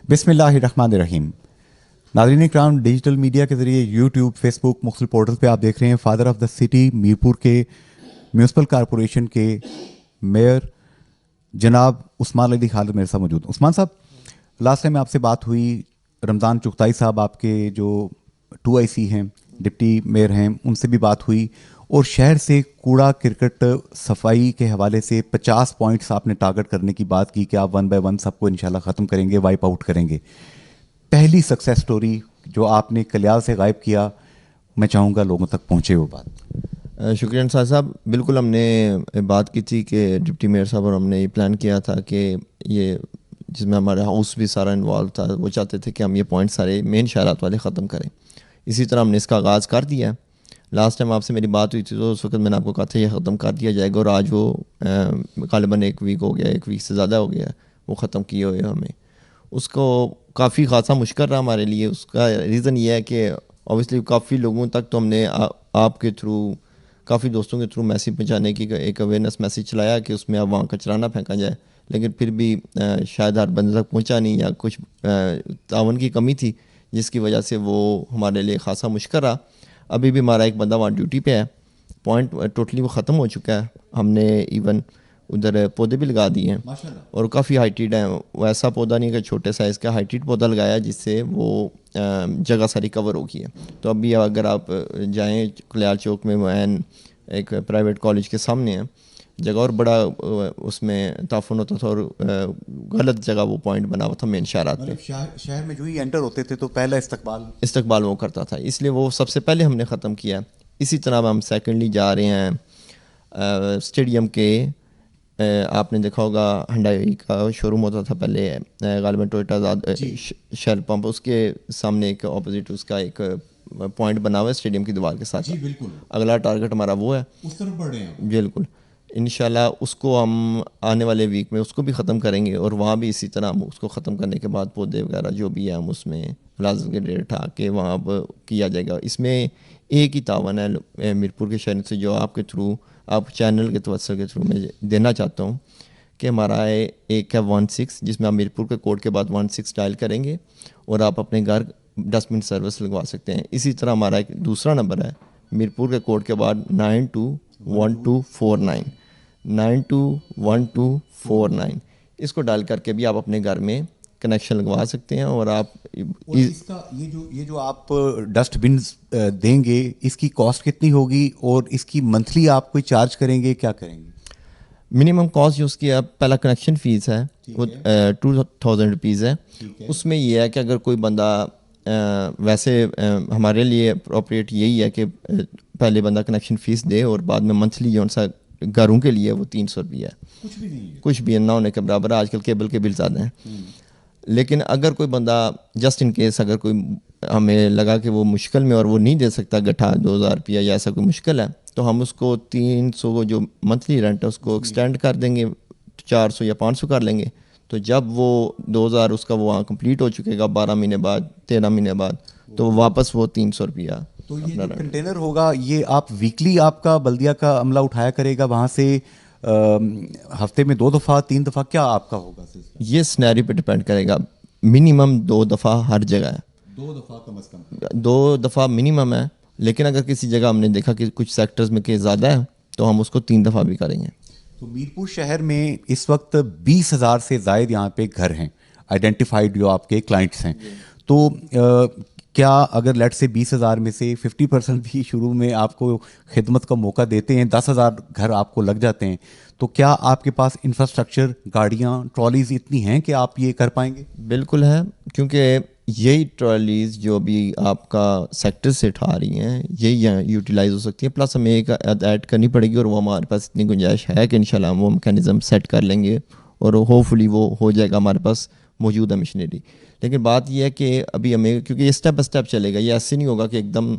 बिस्मिल्लाहिर्रहमानिर्रहीम। नाज़रीन इकराम, digital media के ज़रिए यूट्यूब, फेसबुक, मुख्तलिफ पोर्टल पे आप देख रहे हैं father of the city Mirpur के म्यूनसिपल कॉरपोरेशन के मेयर जनाब उस्मान अली खालिद मेरे साथ मौजूद। उस्मान साहब, लास्ट टाइम आपसे बात हुई, रमज़ान चुगताई साहब आपके जो 2IC हैं, डिप्टी मेयर हैं, उनसे भी बात हुई और शहर से कूड़ा क्रिकेट सफाई के हवाले से 50 पॉइंट्स आपने टारगेट करने की बात की कि आप 1 बाय 1 सबको इंशाल्लाह ख़त्म करेंगे, वाइप आउट करेंगे। पहली सक्सेस स्टोरी जो आपने कल्याण से गायब किया, मैं चाहूँगा लोगों तक पहुँचे वो बात। शुक्रिया अंसार साहब। बिल्कुल हमने बात की थी कि डिप्टी मेयर साहब और हमने ये प्लान किया था कि ये जिसमें हमारा हाउस भी सारा इन्वॉल्व था, वो चाहते थे कि हम ये पॉइंट सारे मेन शहरात वाले ख़त्म करें। इसी तरह हमने इसका आगाज़ कर दिया है। लास्ट टाइम आपसे मेरी बात हुई थी तो उस वक्त मैंने आपको कहा था ये ख़त्म कर दिया जाएगा और आज वो ग़ालिबन 1 वीक हो गया, 1 वीक से ज़्यादा हो गया वो ख़त्म किए हुए हमें। उसको काफ़ी ख़ासा मुश्किल रहा हमारे लिए। उसका रीज़न ये है कि ऑब्वियसली काफ़ी लोगों तक तो हमने आपके थ्रू, काफ़ी दोस्तों के थ्रू मैसेज पहुँचाने की एक अवेयरनेस मैसेज चलाया कि उसमें अब वहाँ कचरा ना फेंका जाए, लेकिन फिर भी शायद हर बंदे तक पहुँचा नहीं या कुछ तावन की कमी थी जिसकी वजह से वो हमारे लिए ख़ासा मुश्किल रहा। अभी भी हमारा एक बंदा वहाँ ड्यूटी पे है, पॉइंट टोटली वो ख़त्म हो चुका है। हमने इवन उधर पौधे भी लगा दिए हैं और काफ़ी हाइटेड है। वो ऐसा पौधा नहीं कि छोटे साइज़ का, हाइटेड पौधा लगाया है जिससे वो जगह सारी कवर होगी है। तो अभी अगर आप जाएँ कल्याण चौक में, वैन एक प्राइवेट कॉलेज के सामने है जगह, और बड़ा उसमें ताफुन होता था और गलत जगह वो पॉइंट बना हुआ था मेन शहरात पे। शहर में जो ही एंटर होते थे तो पहला इस्तकबाल वो करता था, इसलिए वो सबसे पहले हमने ख़त्म किया। इसी तरह हम सेकेंडली जा रहे हैं स्टेडियम के, आपने देखा होगा हुंडई का शोरूम होता था पहले, ग़ालिबन टोयोटा शेल पंप, उसके सामने एक ऑपोजिट उसका एक पॉइंट बना हुआ है स्टेडियम की दीवार के साथ। जी बिल्कुल, अगला टारगेट हमारा वो है, उस तरफ बढ़ रहे हैं। बिल्कुल इंशाल्लाह उसको हम आने वाले वीक में उसको भी ख़त्म करेंगे और वहाँ भी इसी तरह हम उसको ख़त्म करने के बाद पौधे वगैरह जो भी है हम उसमें मुलाज़िम के डेट उठा के वहाँ अब किया जाएगा। इसमें एक ही तावन है मीरपुर के शहर से जो आपके थ्रू, आप चैनल के तवज्जो के थ्रू मैं देना चाहता हूँ कि हमारा एक है 16 जिसमें आप मीरपुर के कोड के बाद 16 डायल करेंगे और आप अपने घर डस्टबिन सर्विस लगवा सकते हैं। इसी तरह हमारा एक दूसरा नंबर है मीरपुर के कोड के बाद 921249 921249, इसको डायल करके भी आप अपने घर में कनेक्शन लगवा सकते हैं। और आप इसका ये जो आप डस्टबिन देंगे, इसकी कॉस्ट कितनी होगी और इसकी मंथली आप कोई चार्ज करेंगे, क्या करेंगे? मिनिमम कॉस्ट जो उसकी पहला कनेक्शन फ़ीस है वो 2000 रुपीज़ है। उसमें यह है कि अगर कोई बंदा वैसे हमारे लिए अप्रोप्रिएट यही है कि पहले बंदा कनेक्शन फ़ीस दे और बाद में मंथली जो सा घरों के लिए वो 300 रुपया है। कुछ भी नहीं है, कुछ भी ना होने के बराबर है। आजकल केबल के बिल ज़्यादा हैं, लेकिन अगर कोई बंदा जस्ट इन केस अगर कोई हमें लगा कि वो मुश्किल में और वो नहीं दे सकता गठा 2000 रुपया या ऐसा कोई मुश्किल है, तो हम उसको 300 जो मंथली रेंट है उसको एक्सटेंड कर देंगे, 400 या 500 कर लेंगे। तो जब वो 2000 उसका वो वहाँ कंप्लीट हो चुकेगा 12 महीने बाद, 13 महीने बाद, तो वापस वो 300 रुपया। तो ये जो कंटेनर होगा ये आप वीकली आपका बल्दिया का अमला उठाया करेगा वहाँ से, हफ्ते में 2 दफ़ा 3 दफ़ा, क्या आपका होगा? ये स्नैरी पे डिपेंड करेगा। मिनिमम 2 दफ़ा हर जगह है, 2 दफ़ा कम से कम, 2 दफ़ा मिनिमम है। लेकिन अगर किसी जगह हमने देखा कि कुछ सेक्टर्स में कि ज़्यादा है तो हम उसको 3 दफ़ा भी करेंगे। तो मीरपुर शहर में इस वक्त 20,000 से ज़ायद यहाँ पे घर हैं आइडेंटिफाइड जो आपके क्लाइंट्स हैं। तो क्या अगर लेट से 20,000 में से 50% भी शुरू में आपको खिदमत का मौका देते हैं, 10,000 घर आपको लग जाते हैं, तो क्या आपके पास इंफ्रास्ट्रक्चर, गाड़ियाँ, ट्रॉलीज इतनी हैं कि आप ये कर पाएंगे? बिल्कुल है, क्योंकि यही ट्रॉलीज जो भी आपका सेक्टर से उठा रही हैं यही यहाँ यूटिलाइज हो सकती है। प्लस हमें एक ऐड करनी पड़ेगी और वो हमारे पास इतनी गुंजाइश है कि इंशाल्लाह हम वो मैकेनिज़्म सेट कर लेंगे और होपफुली वो हो जाएगा हमारे पास मौजूद है मशीनरी। लेकिन बात यह है कि अभी हमें, क्योंकि ये स्टेप बाय स्टेप चलेगा, ये ऐसे नहीं होगा कि एकदम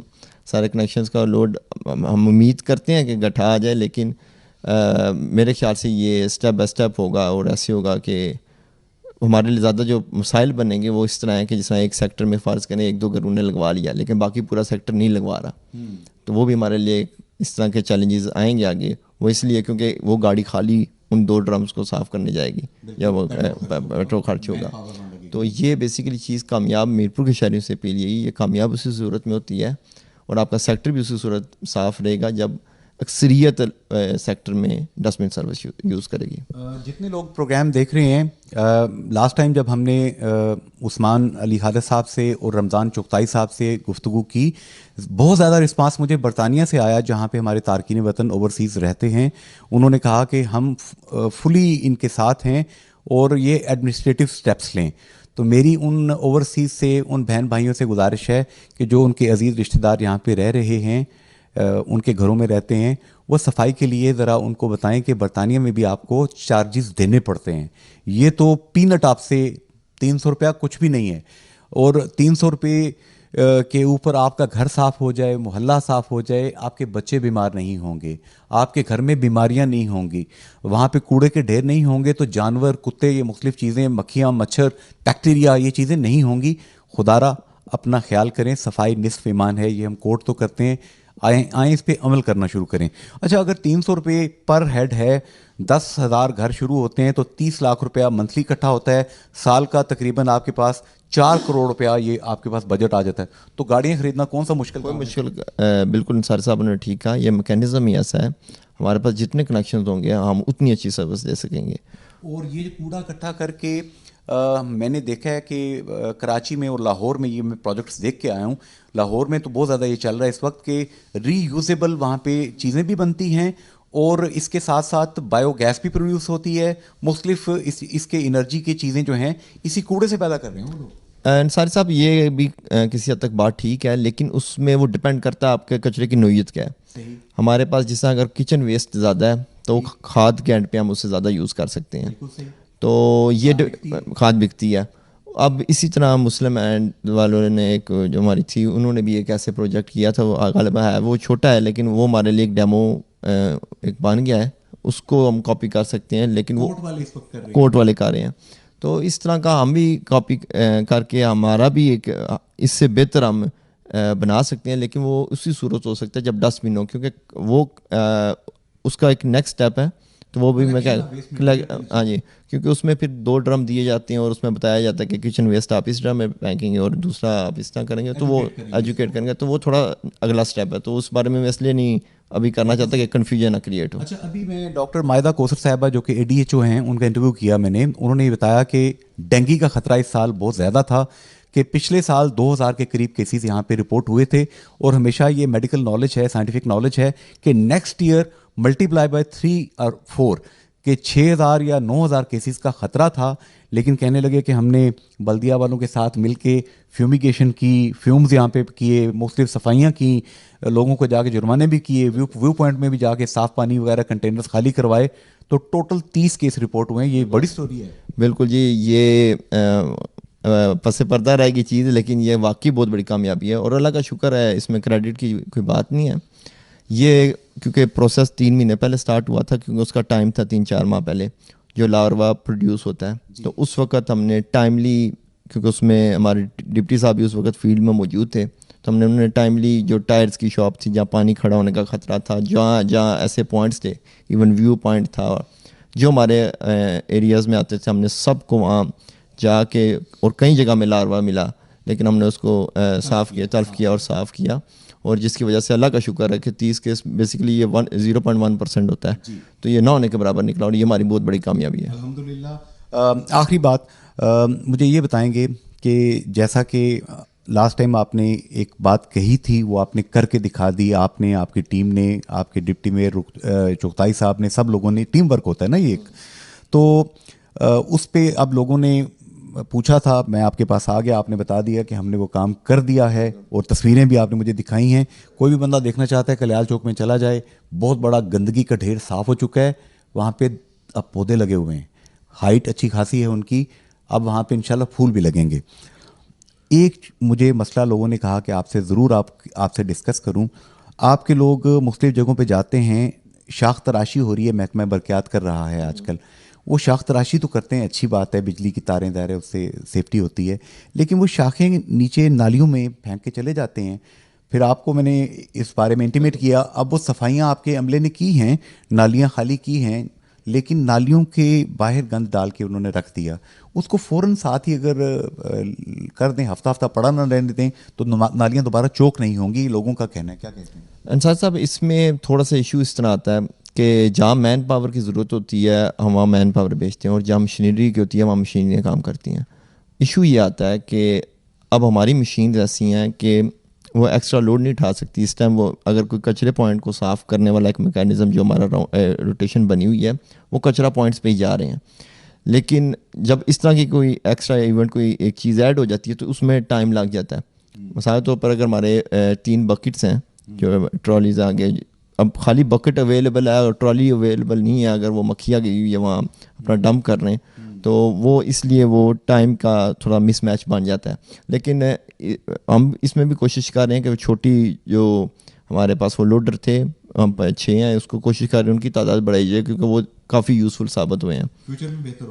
सारे कनेक्शंस का लोड, हम उम्मीद करते हैं कि गठा आ जाए, लेकिन मेरे ख्याल से ये स्टेप बाय स्टेप होगा और ऐसे होगा कि हमारे लिए ज़्यादा जो मसाइल बनेंगे वो इस तरह है कि जिस तरह एक सेक्टर में फ़र्ज़ करें 1-2 घरों ने लगवा लिया लेकिन बाकी पूरा सेक्टर नहीं लगवा रहा, तो वो भी हमारे लिए इस तरह के चैलेंजेस आएंगे आगे। वो इसलिए क्योंकि वो गाड़ी खाली उन 2 ड्रम्स को साफ़ करने जाएगी या वो पेट्रोल खर्च होगा। तो ये बेसिकली चीज़ कामयाब मीरपुर के शहरियों से अपील यही, ये कामयाब उसी सूरत में होती है और आपका सेक्टर भी उसी सूरत साफ़ रहेगा जब अक्सरियत सेक्टर में डस्टबिन सर्विस यूज़ करेगी। जितने लोग प्रोग्राम देख रहे हैं, लास्ट टाइम जब हमने उस्मान अली खालिद साहब से और रमज़ान चुगताई साहब से गुफ्तगू की, बहुत ज़्यादा रिस्पांस मुझे बरतानिया से आया जहाँ पे हमारे तारकीन वतन ओवरसीज़ रहते हैं। उन्होंने कहा कि हम फुली इनके साथ हैं और ये एडमिनिस्ट्रेटिव स्टेप्स लें। तो मेरी उन ओवरसीज़ से, उन बहन भाइयों से गुजारिश है कि जो उनके अजीज़ रिश्तेदार यहाँ पे रह रहे हैं, उनके घरों में रहते हैं, वो सफाई के लिए ज़रा उनको बताएं कि बरतानिया में भी आपको चार्जेस देने पड़ते हैं। ये तो पीनट आपसे 300 रुपया कुछ भी नहीं है, और 300 रुपये के ऊपर आपका घर साफ़ हो जाए, मोहल्ला साफ़ हो जाए, आपके बच्चे बीमार नहीं होंगे, आपके घर में बीमारियां नहीं होंगी, वहाँ पे कूड़े के ढेर नहीं होंगे, तो जानवर, कुत्ते, ये मुख्तलिफ़ चीज़ें, मक्खियाँ, मच्छर, बैक्टीरिया, ये चीज़ें नहीं होंगी। खुदारा अपना ख्याल करें, सफाई निस्फ ईमान है, ये हम कोट तो करते हैं, आए इस पे अमल करना शुरू करें। अच्छा, अगर 300 रुपये पर हेड है, 10,000 घर शुरू होते हैं तो 30 लाख रुपया मंथली इकट्ठा होता है, साल का तकरीबन आपके पास 4 करोड़ रुपया ये आपके पास बजट आ जाता है। तो गाड़ियाँ खरीदना कौन सा मुश्किल कोई काम है? मुश्किल बिल्कुल निसार साहब ने ठीक कहा, ये मैकेनिज़्म ही ऐसा है, हमारे पास जितने कनेक्शन होंगे हम उतनी अच्छी सर्विस दे सकेंगे। और ये जो कूड़ा इकट्ठा करके मैंने देखा है कि कराची में और लाहौर में, ये मैं प्रोजेक्ट्स देख के आया हूँ, लाहौर में तो बहुत ज़्यादा ये चल रहा है इस वक्त के रीयूजेबल वहाँ पे चीज़ें भी बनती हैं और इसके साथ साथ बायोगैस भी प्रोड्यूस होती है। मुख्तलिफ इसके एनर्जी की चीज़ें जो हैं इसी कूड़े से पैदा कर रहे हैं वो लोग। अंसारी साहब ये भी किसी हद तक बात ठीक है, लेकिन उसमें वो डिपेंड करता है आपके कचरे की नोयत क्या है। सही। हमारे पास जैसे अगर किचन वेस्ट ज़्यादा है तो खाद के एंड पे हम उससे ज़्यादा यूज़ कर सकते हैं, बिल्कुल सही। तो ये खाद बिकती है। अब इसी तरह मुस्लिम एंड वालों ने एक जो हमारी थी, उन्होंने भी एक ऐसे प्रोजेक्ट किया था, वो गालिबा है, वो छोटा है लेकिन वो हमारे लिए एक डेमो एक बन गया है, उसको हम कॉपी कर सकते हैं, लेकिन वो कोर्ट वाले इस वक्त कर रहे हैं। कोर्ट वाले कर रहे हैं। तो इस तरह का हम भी कॉपी करके हमारा भी एक इससे बेहतर हम बना सकते हैं, लेकिन वो उसी सूरत हो सकता है जब डस्टबिन हो, क्योंकि वो उसका एक नेक्स्ट स्टेप है। तो वो भी मैं क्या, हाँ जी, क्योंकि उसमें फिर 2 ड्रम दिए जाते हैं और उसमें बताया जाता है कि किचन वेस्ट आप इस ड्रम में फेंकेंगे और दूसरा आप इस तरह करेंगे, तो वो एजुकेट करेंगे, तो वो थोड़ा अगला स्टेप है। तो उस बारे में मैं इसलिए नहीं अभी करना चाहता कि कन्फ्यूजन ना क्रिएट हो। अच्छा, अभी मैं डॉक्टर मायदा कोसर साहिबा जो कि ADHO हैं, उनका इंटरव्यू किया मैंने, उन्होंने ये बताया कि डेंगू का खतरा इस साल बहुत ज़्यादा था, कि पिछले साल 2000 के करीब केसेस यहाँ पे रिपोर्ट हुए थे, और हमेशा ये मेडिकल नॉलेज है, साइंटिफिक नॉलेज है कि नेक्स्ट ईयर मल्टीप्लाई बाय 3 और 4 के 6000 या 9000 केसेस का ख़तरा था। लेकिन कहने लगे कि हमने बल्दिया वालों के साथ मिलके फ्यूमिगेशन की, फ्यूम्स यहाँ पे किए, मुख्तलिफ सफाइयाँ की, लोगों को जाके जुर्माने भी किए, व्यू पॉइंट में भी जाके साफ़ पानी वगैरह कंटेनर्स खाली करवाए, तो टोटल 30 केस रिपोर्ट हुए हैं। ये बड़ी स्टोरी है। बिल्कुल जी, ये पसे पर्दा रहेगी चीज़, लेकिन ये वाकई बहुत बड़ी कामयाबी है और अल्लाह का शुक्र है, इसमें क्रेडिट की कोई बात नहीं है। ये क्योंकि प्रोसेस 3 महीने पहले स्टार्ट हुआ था, क्योंकि उसका टाइम था 3-4 माह पहले जो लार्वा प्रोड्यूस होता है, तो उस वक्त हमने टाइमली, क्योंकि उसमें हमारे डिप्टी साहब भी उस वक्त फील्ड में मौजूद थे, तो हमने उन्होंने टाइमली जो टायर्स की शॉप थी जहाँ पानी खड़ा होने का ख़तरा था, जहाँ जहाँ ऐसे पॉइंट्स थे, इवन व्यू पॉइंट था जो हमारे एरियाज़ में आते थे, हमने सबको वहाँ जाके, और कई जगह में लार्वा मिला, लेकिन हमने उसको साफ़ किया, तल्फ़ किया और साफ़ किया, और जिसकी वजह से अल्लाह का शुक्र है कि 30 केस बेसिकली ये 0.1% होता है, तो ये ना होने के बराबर निकला, और ये हमारी बहुत बड़ी कामयाबी है अल्हम्दुलिल्लाह। आखिरी बात, मुझे ये बताएंगे कि जैसा कि लास्ट टाइम आपने एक बात कही थी, वो आपने करके दिखा दी, आपने, आपकी टीम ने, आपके डिप्टी मेयर चुगताई साहब ने, सब लोगों ने, टीम वर्क होता है ना ये एक, तो उस पे अब लोगों ने पूछा था, मैं आपके पास आ गया, आपने बता दिया कि हमने वो काम कर दिया है, और तस्वीरें भी आपने मुझे दिखाई हैं। कोई भी बंदा देखना चाहता है कल्याण चौक में चला जाए, बहुत बड़ा गंदगी का ढेर साफ़ हो चुका है, वहाँ पे अब पौधे लगे हुए हैं, हाइट अच्छी खासी है उनकी, अब वहाँ पे इंशाल्लाह फूल भी लगेंगे। एक मुझे मसला लोगों ने कहा कि आपसे ज़रूर आपसे डिस्कस करूं, आपके लोग मुख्तलिफ़ जगहों पे जाते हैं, शाख तराशी हो रही है, महकमा बरक़ियात कर रहा है आजकल, वो शाख तराशी तो करते हैं, अच्छी बात है, बिजली की तारें दायरे, उससे सेफ्टी होती है, लेकिन वो शाखें नीचे नालियों में फेंक के चले जाते हैं। फिर आपको मैंने इस बारे में इंटीमेट किया, अब वो सफाइयाँ आपके अमले ने की हैं, नालियाँ खाली की हैं, लेकिन नालियों के बाहर गंद डाल के उन्होंने रख दिया, उसको फ़ौरन साथ ही अगर कर दें, हफ्ता हफ्ता पड़ा ना रहने दें, तो नालियाँ दोबारा चोक नहीं होंगी। लोगों का कहना है, क्या कहते हैं? अंसार साहब, इसमें थोड़ा सा इशू इस तरह आता है कि जहाँ मैन पावर की ज़रूरत होती है हम वहाँ मैन पावर बेचते हैं, और जहाँ मशीनरी की होती है वहाँ मशीनरी काम करती हैं। इशू ये आता है कि अब हमारी मशीन ऐसी हैं कि वो एक्स्ट्रा लोड नहीं उठा सकती। इस टाइम वो अगर कोई कचरे पॉइंट को साफ़ करने वाला एक मैकेनिज़्म जो हमारा रोटेशन बनी हुई है, वो कचरा पॉइंट्स पे ही जा रहे हैं। लेकिन जब इस तरह की कोई एक्स्ट्रा इवेंट, कोई एक चीज़ ऐड हो जाती है, तो उसमें टाइम लग जाता है। मिसाल तौर पर अगर हमारे 3 बकेट्स हैं जो ट्रॉलीज आगे, अब खाली बकेट अवेलेबल है और ट्रॉली अवेलेबल नहीं है, अगर वो मक्खियाँ गई हुई है वहाँ अपना डंप कर रहे हैं, तो वो इसलिए वो टाइम का थोड़ा मिसमैच बन जाता है। लेकिन हम इसमें भी कोशिश कर रहे हैं कि छोटी जो हमारे पास वो लोडर थे, हम 6 हैं, उसको कोशिश कर रहे हैं उनकी तादाद बढ़ाई जाए, क्योंकि वो काफ़ी यूज़फुल साबित हुए हैं।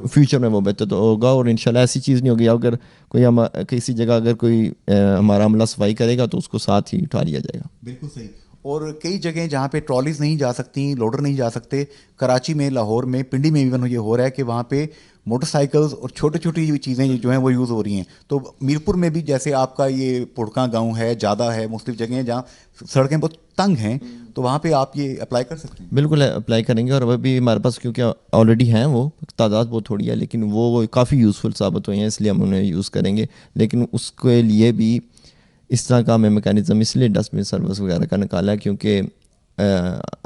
फ्यूचर में वो बेहतर तो होगा, और इंशाल्लाह ऐसी चीज़ नहीं होगी अगर कोई हम किसी जगह अगर कोई हमारा अमला सफाई करेगा तो उसको साथ ही उठा लिया जाएगा। बिल्कुल सही। और कई जगह जहाँ पे ट्रॉलीज नहीं जा सकती, लोडर नहीं जा सकते, कराची में, लाहौर में, पिंडी में इवन ये हो रहा है कि वहाँ पे मोटरसाइकिल्स और छोटी छोटी चीज़ें जो हैं वो यूज़ हो रही हैं। तो मीरपुर में भी जैसे आपका ये पुड़का गांव है, ज़्यादा है, मुख्तलिफ जगह हैं जहाँ सड़कें बहुत तंग हैं, तो वहाँ पे आप ये अप्लाई कर सकते हैं। बिल्कुल अप्लाई करेंगे, और अभी हमारे पास क्योंकि ऑलरेडी हैं, वो तादाद बहुत थोड़ी है, लेकिन वो काफ़ी यूज़फुल साबित हुए हैं, इसलिए हम उन्हें यूज़ करेंगे। लेकिन उसके लिए भी इस तरह का हमें मैकेनिज़्म इसलिए डस्टबिन सर्विस वगैरह का निकाला है क्योंकि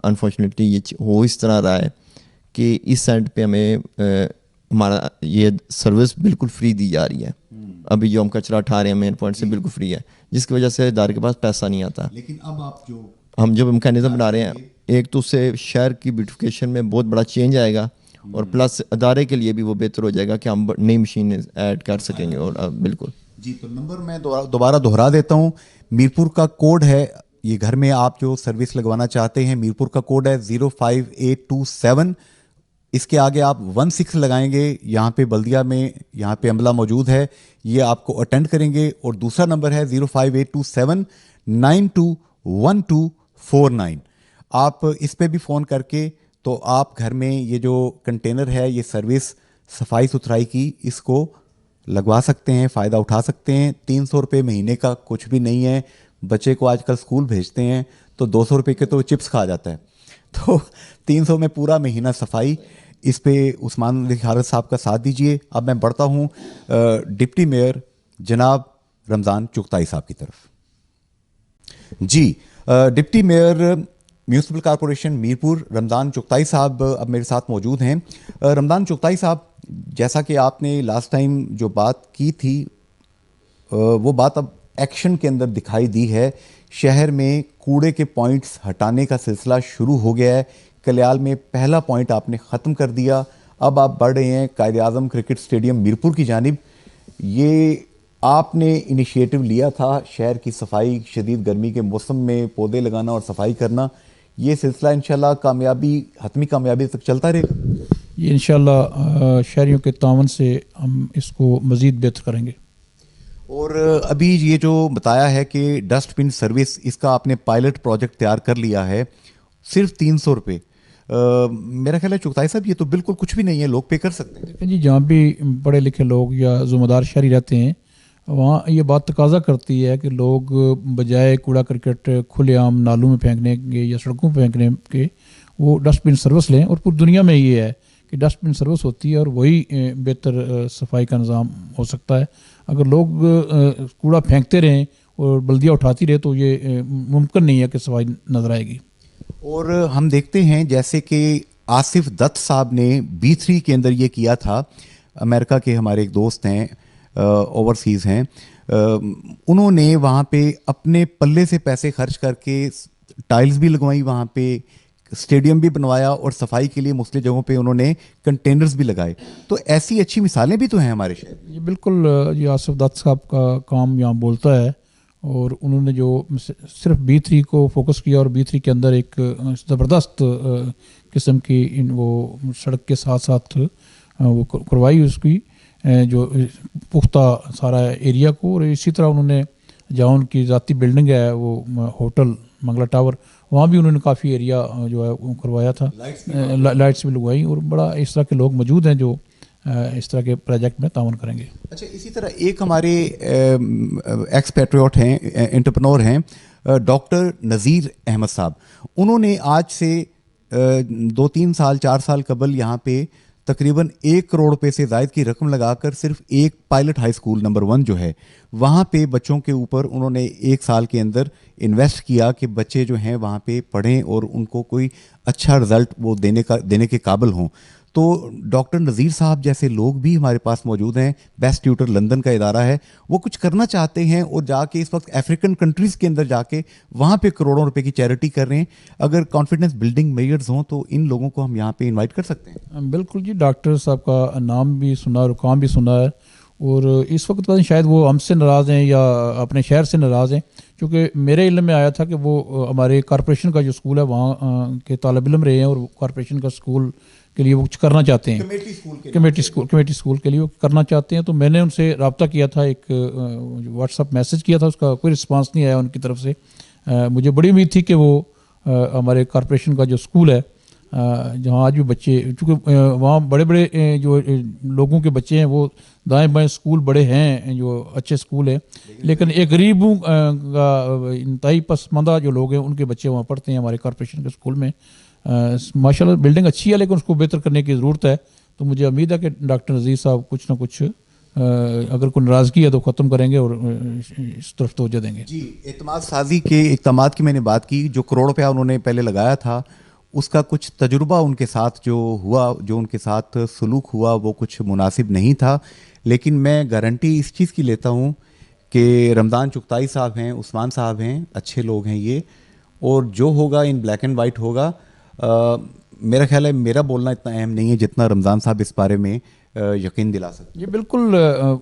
अनफॉर्चुनेटली ये हो इस तरह रहा है कि इस साइड पे हमें हमारा ये सर्विस बिल्कुल फ्री दी जा रही है। अभी जो हम कचरा उठा रहे हैं मेन पॉइंट से बिल्कुल फ्री है, जिसकी वजह से इदारे के पास पैसा नहीं आता। लेकिन अब आप हम जो मैकेनिज़्म बना रहे हैं, एक तो उससे शहर की ब्यूटिफिकेशन में बहुत बड़ा चेंज आएगा, और प्लस अदारे के लिए भी वो बेहतर हो जाएगा कि हम नई मशीन ऐड कर सकेंगे। और बिल्कुल जी, तो नंबर मैं दोबारा दोहरा देता हूँ। मीरपुर का कोड है, ये घर में आप जो सर्विस लगवाना चाहते हैं, मीरपुर का कोड है 05827। इसके आगे आप 16 लगाएंगे, यहाँ पे बल्दिया में यहाँ पे अमला मौजूद है, ये आपको अटेंड करेंगे। और दूसरा नंबर है 05827921249। आप इस पे भी फ़ोन करके तो आप घर में ये जो कंटेनर है, ये सर्विस सफाई सुथराई की, इसको लगवा सकते हैं, फ़ायदा उठा सकते हैं। 300 रुपये महीने का कुछ भी नहीं है। बच्चे को आजकल स्कूल भेजते हैं तो 200 रुपये के तो चिप्स खा जाता है, तो 300 में पूरा महीना सफाई। इस पे उस्मान अली खालिद साहब का साथ दीजिए। अब मैं बढ़ता हूँ डिप्टी मेयर जनाब रमज़ान चुगताई साहब की तरफ। जी, deputy mayor municipal corporation Mirpur Ramzan Chughtai साहब अब मेरे साथ मौजूद हैं। रमज़ान चुगताई साहब, जैसा कि आपने लास्ट टाइम जो बात की थी, वो बात अब एक्शन के अंदर दिखाई दी है। शहर में कूड़े के पॉइंट्स हटाने का सिलसिला शुरू हो गया है। कल्याल में पहला पॉइंट आपने ख़त्म कर दिया, अब आप बढ़ रहे हैं कायद आज़म क्रिकेट स्टेडियम मीरपुर की जानिब। ये आपने इनिशिएटिव लिया था शहर की सफाई, शदीद गर्मी के मौसम में पौधे लगाना और सफाई करना। ये सिलसिला इंशाल्लाह हतमी कामयाबी तक चलता रहेगा। ये इंशाल्लाह शहरियों के तावन से हम इसको मज़ीद बेहतर करेंगे। और अभी ये जो बताया है कि डस्टबिन सर्विस, इसका आपने पायलट प्रोजेक्ट तैयार कर लिया है, सिर्फ 300 रुपये। मेरा ख्याल है चुगताई साहब, ये तो बिल्कुल कुछ भी नहीं है, लोग पे कर सकते हैं। देखिए जी, जहाँ भी पढ़े लिखे लोग या ज़िम्मेदार शहरी रहते हैं, वहाँ ये बात तकाजा करती है कि लोग बजाय कूड़ा करकट खुलेआम नालों में फेंकने के या सड़कों पर फेंकने के, वो डस्टबिन सर्विस लें। और पूरी दुनिया में ये है कि डस्टबिन सर्विस होती है और वही बेहतर सफाई का निज़ाम हो सकता है। अगर लोग कूड़ा फेंकते रहें और बल्दियाँ उठाती रहे तो ये मुमकिन नहीं है कि सफाई नज़र आएगी। और हम देखते हैं जैसे कि आसिफ दत्त साहब ने B3 के अंदर ये किया था, अमेरिका के हमारे एक दोस्त हैं, ओवरसीज़ हैं, उन्होंने वहाँ पे अपने पल्ले से पैसे खर्च करके टाइल्स भी लगवाई, वहाँ पे स्टेडियम भी बनवाया, और सफाई के लिए मुख्तलिफ जगहों पे उन्होंने कंटेनर्स भी लगाए। तो ऐसी अच्छी मिसालें भी तो हैं हमारे शहर। ये बिल्कुल ये आसिफ दत्त साहब का काम यहाँ बोलता है, और उन्होंने जो सिर्फ B3 को फोकस किया और B3 के अंदर एक ज़बरदस्त किस्म की वो सड़क के साथ साथ वो करवाई, उसकी जो पुख्ता सारा एरिया को। और इसी तरह उन्होंने जहाँ उनकी ज़ाती बिल्डिंग है वो होटल मंगला टावर, वहाँ भी उन्होंने काफ़ी एरिया जो है वो करवाया था, लाइट्स भी लगवाई, और बड़ा इस तरह के लोग मौजूद हैं जो इस तरह के प्रोजेक्ट में ताउन करेंगे। अच्छा, इसी तरह एक हमारे एक्स पैट्रियट हैं, एंटरप्रेन्योर हैं, डॉक्टर नज़ीर अहमद साहब। उन्होंने आज से 2-3 साल 4 साल कबल यहाँ पे तकरीबन 1 करोड़ रुपए से ज़ायद की रकम लगाकर सिर्फ एक पायलट हाई स्कूल नंबर 1 जो है वहाँ पे बच्चों के ऊपर उन्होंने 1 साल के अंदर इन्वेस्ट किया कि बच्चे जो हैं वहाँ पे पढ़ें और उनको कोई अच्छा रिज़ल्ट वो देने के काबिल हों। तो डॉक्टर नज़ीर साहब जैसे लोग भी हमारे पास मौजूद हैं। बेस्ट ट्यूटर लंदन का इदारा है, वो कुछ करना चाहते हैं और जाके इस वक्त अफ्रीकन कंट्रीज़ के अंदर जाके वहाँ पे करोड़ों रुपए की चैरिटी कर रहे हैं। अगर कॉन्फिडेंस बिल्डिंग मेजर्स हों तो इन लोगों को हम यहाँ पे इनवाइट कर सकते हैं। बिल्कुल जी, डॉक्टर साहब का नाम भी सुना और काम भी सुना है, और इस वक्त पता नहीं शायद वो हमसे नाराज़ हैं या अपने शहर से नाराज़ हैं, क्योंकि मेरे इल्म में आया था कि वो हमारे कॉरपोरेशन का जो स्कूल है वहाँ के तालिब इल्म रहे हैं, और कॉरपोरेशन का स्कूल के लिए वो कुछ करना चाहते हैं, कमेटी स्कूल के लिए वो करना चाहते हैं। तो मैंने उनसे रब्ता किया था, एक व्हाट्सअप मैसेज किया था, उसका कोई रिस्पांस नहीं आया उनकी तरफ से। मुझे बड़ी उम्मीद थी कि वो हमारे कॉरपोरेशन का जो स्कूल है जहाँ आज भी बच्चे, चूँकि वहाँ बड़े बड़े जो लोगों के बच्चे हैं वो दाएं बाएं स्कूल बड़े हैं जो अच्छे स्कूल हैं, लेकिन एक गरीबों का इंतहाई पसमानदा जो लोग हैं उनके बच्चे वहाँ पढ़ते हैं हमारे कॉरपोरेशन के स्कूल में। माशाल्लाह बिल्डिंग अच्छी है, लेकिन उसको बेहतर करने की ज़रूरत है। तो मुझे उम्मीद है कि डॉक्टर नज़ीर साहब कुछ ना कुछ अगर कोई नाराज़गी है तो ख़त्म करेंगे और इस तरफ तवज्जो देंगे। जी, एतमाद साजी के इक़दामात की मैंने बात की, जो करोड़ रुपया उन्होंने पहले लगाया था उसका कुछ तजुर्बा उनके साथ जो हुआ, जो उनके साथ सलूक हुआ वो कुछ मुनासिब नहीं था। लेकिन मैं गारंटी इस चीज़ की लेता हूँ कि रमज़ान चुगताई साहब हैं, उस्मान साहब हैं, अच्छे लोग हैं ये, और जो होगा इन ब्लैक एंड वाइट होगा। मेरा ख्याल है मेरा बोलना इतना अहम नहीं है जितना रमज़ान साहब इस बारे में यकीन दिला सकते। ये बिल्कुल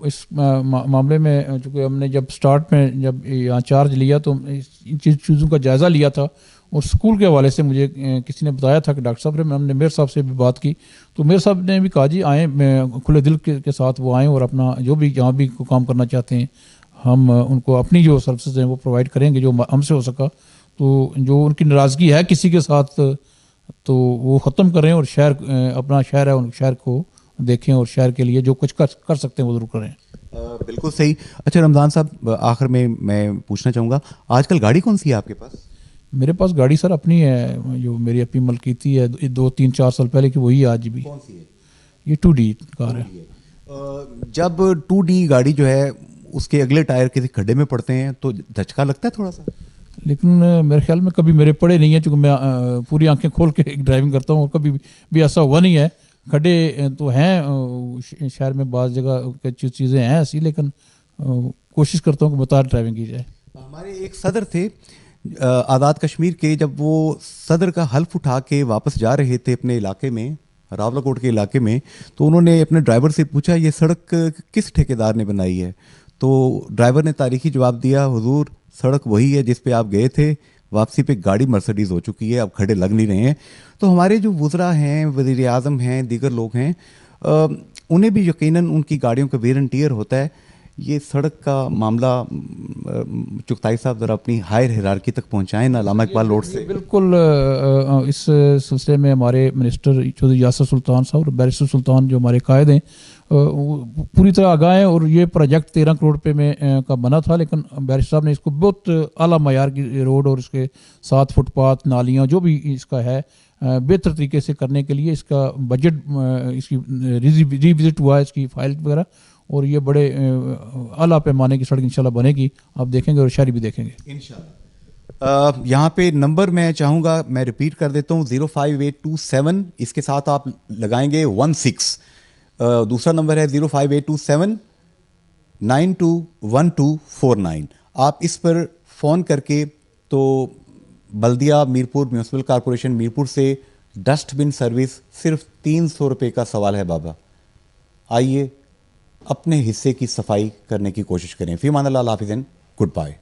इस मामले में चूँकि हमने जब स्टार्ट में जब यहाँ चार्ज लिया तो इन चीज़ों का जायज़ा लिया था, और स्कूल के हवाले से मुझे किसी ने बताया था कि डॉक्टर साहब ने, हमने मेयर साहब से भी बात की, तो मेयर साहब ने भी कहा जी आएँ, खुले दिल के साथ वो आएँ और अपना जो भी जहाँ भी काम करना चाहते हैं हम उनको अपनी जो सर्विसेज हैं वो प्रोवाइड करेंगे जो हमसे हो सका। तो जो उनकी नाराज़गी है किसी के साथ तो वो ख़त्म करें, और शहर अपना शहर है उन शहर को देखें, और शहर के लिए जो कुछ कर सकते हैं वो ज़रूर करें। बिल्कुल सही। अच्छा रमज़ान साहब, आखिर में मैं पूछना चाहूँगा, आजकल गाड़ी कौन सी है आपके पास? मेरे पास गाड़ी सर अपनी है, जो मेरी अपनी मलकीती है, 2-3-4 साल पहले की, वही है आज भी। कौन सी है? ये 2D कार है। जब 2D गाड़ी जो है उसके अगले टायर किसी खड्डे में पड़ते हैं तो धचका लगता है थोड़ा सा? लेकिन मेरे ख्याल में कभी मेरे पड़े नहीं है, क्योंकि मैं पूरी आंखें खोल के ड्राइविंग करता हूँ और कभी भी ऐसा हुआ नहीं है। खड्डे तो हैं शहर में, बाज़ जगह चीज़ें हैं ऐसी, लेकिन कोशिश करता हूँ कि बता ड्राइविंग की जाए। हमारे एक सदर थे आज़ाद कश्मीर के, जब वो सदर का हल्फ उठा के वापस जा रहे थे अपने इलाके में, रावलाकोट के इलाके में, तो उन्होंने अपने ड्राइवर से पूछा ये सड़क किस ठेकेदार ने बनाई है? तो ड्राइवर ने तारीखी जवाब दिया, हुजूर सड़क वही है जिस पे आप गए थे, वापसी पे गाड़ी मर्सिडीज़ हो चुकी है, अब खड़े लग नहीं रहे हैं। तो हमारे जो वज़रा हैं, वज़ीर आज़म हैं, दीगर लोग हैं, उन्हें भी यकीनन उनकी गाड़ियों का वेयर एंड टियर होता है। ये सड़क का मामला चुगताई साहब ज़रा अपनी हायर हिरारकी तक पहुंचाएं ना अल्लामा इकबाल रोड से। बिल्कुल इस सिलसिले में हमारे मिनिस्टर चौधरी यासर सुल्तान साहब और बैरिस्टर सुल्तान जो हमारे कायद हैं पूरी तरह आगाह हैं, और ये प्रोजेक्ट 13 करोड़ रुपये में का बना था, लेकिन बैरिस्टर साहब ने इसको बहुत आला मयार की रोड और इसके साथ फुटपाथ, नालियाँ जो भी इसका है बेहतर तरीके से करने के लिए इसका बजट, इसकी रिविजिट हुआ है, इसकी फाइल वगैरह, और ये बड़े आला पैमाने की सड़क इंशाल्लाह बनेगी, आप देखेंगे और शहरी भी देखेंगे इंशाल्लाह। यहाँ पे नंबर मैं चाहूँगा मैं रिपीट कर देता हूँ, 05827, इसके साथ आप लगाएंगे 16। दूसरा नंबर है 05827 921249। आप इस पर फ़ोन करके तो बल्दिया मीरपुर म्यूनसिपल कॉरपोरेशन मीरपुर से डस्टबिन सर्विस सिर्फ 300 रुपये का सवाल है बाबा। आइए अपने हिस्से की सफाई करने की कोशिश करें। फ़ी अमान अल्लाह, हाफ़िज़ एंड गुड बाय।